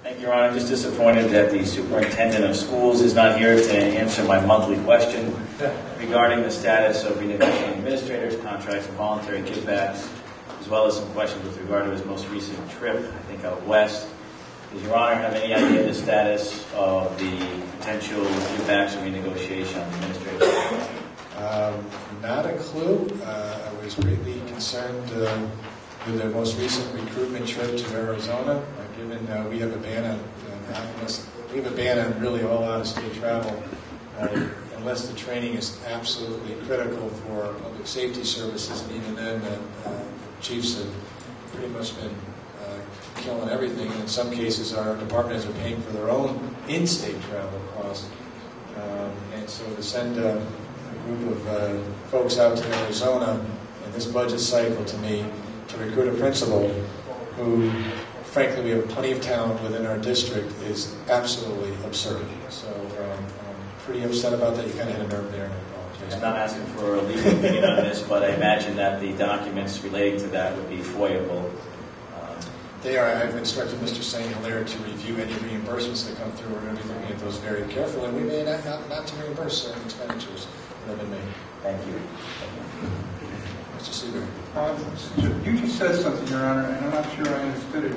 Thank you, Your Honor. I'm just disappointed that the superintendent of schools is not here to answer my monthly question regarding the status of renegotiating administrators' contracts and voluntary givebacks, as well as some questions with regard to his most recent trip, I think out west. Does Your Honor have any idea the status of the potential givebacks or renegotiation on administrators? Not a clue. I was greatly concerned with the most recent recruitment trip to Arizona. Given we have a ban on really all out-of-state travel, unless the training is absolutely critical for public safety services, and even then, the chiefs have pretty much been killing everything. And in some cases, our department heads are paying for their own in-state travel costs. And so to send a group of folks out to Arizona in this budget cycle to me to recruit a principal who, frankly, we have plenty of talent within our district is absolutely absurd. So I'm pretty upset about that. You kind of hit a nerve there, and I apologize. I'm not asking for a legal opinion on this, but I imagine that the documents relating to that would be FOIA-able. They are. I've instructed Mr. St. Hilaire to review any reimbursements that come through. We're going to be looking at those very carefully, and we may not to reimburse certain expenditures that have been made. Thank you. Mr. Seabury. You just said something, Your Honor, and I'm not sure I understood it.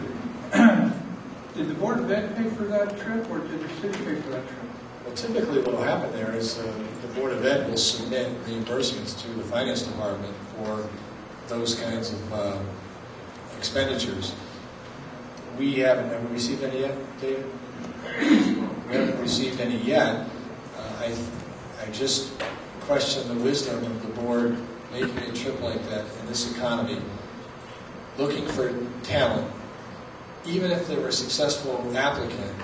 Did the Board of Ed pay for that trip, or did the city pay for that trip? Well, typically what will happen there is the Board of Ed will submit reimbursements to the Finance Department for those kinds of expenditures. We haven't received any yet, David? We haven't received any yet. I just question the wisdom of the board making a trip like that in this economy, looking for talent. Even if they were a successful applicant,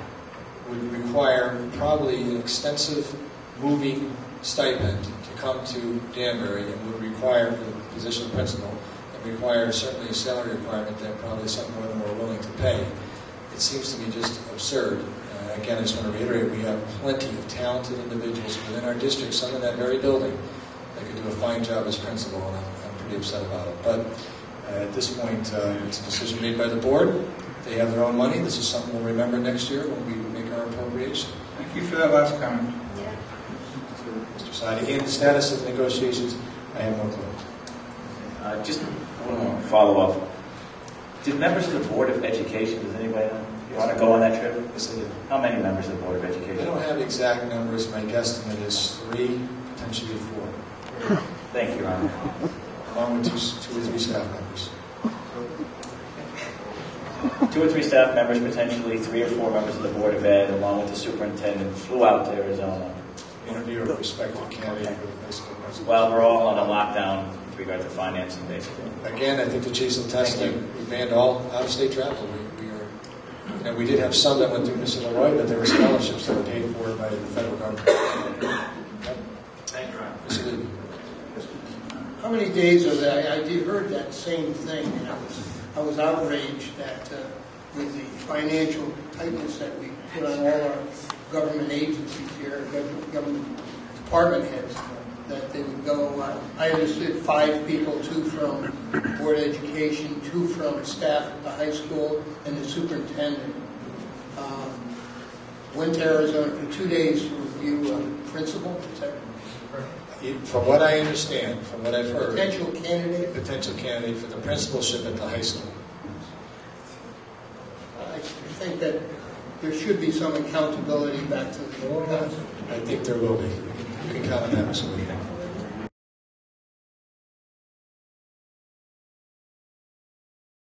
would require probably an extensive moving stipend to come to Danbury, and would require for the position of principal, and require certainly a salary requirement that probably is something more than we're willing to pay. It seems to me just absurd. Again, I just want to reiterate, we have plenty of talented individuals within our district, some in that very building, that could do a fine job as principal, and I'm pretty upset about it. But at this point, it's a decision made by the board. They have their own money. This is something we'll remember next year when we make our appropriation. Thank you for that last comment. Yeah. Mr. Sadi, in the status of the negotiations, I have no clue. Just one more follow-up. Did members of the Board of Education, does anybody want to go on that trip? Yes, I did. How many members of the Board of I Education? don't have exact numbers. My guesstimate is 3, potentially 4. Thank you, Your Honor. Along with 2 or 3 staff members. 2 or 3 staff members, potentially 3 or 4 members of the Board of Ed, along with the superintendent, flew out to Arizona. Interview a prospective candidate for the high school president. While we're all on a lockdown with regard to financing, basically. Again, I think the chiefs will test that we banned all out-of-state travel. We did have some that went through Mr. Leroy, but there were scholarships that were paid for by the federal government. Thank you, Your Honor. Mr. Lee. How many days of that? I did heard that same thing, and I was outraged that with the financial tightness that we put on all our government agencies here, government department heads, that they would go. I understood 5 people, 2 from Board of Education, 2 from staff at the high school, and the superintendent. Went to Arizona for 2 days to review principal. From what I understand, from what I've heard, Potential candidate for the principalship at the high school. I think that there should be some accountability back to the board. I think there will be. You can count on that, Mr. Lee.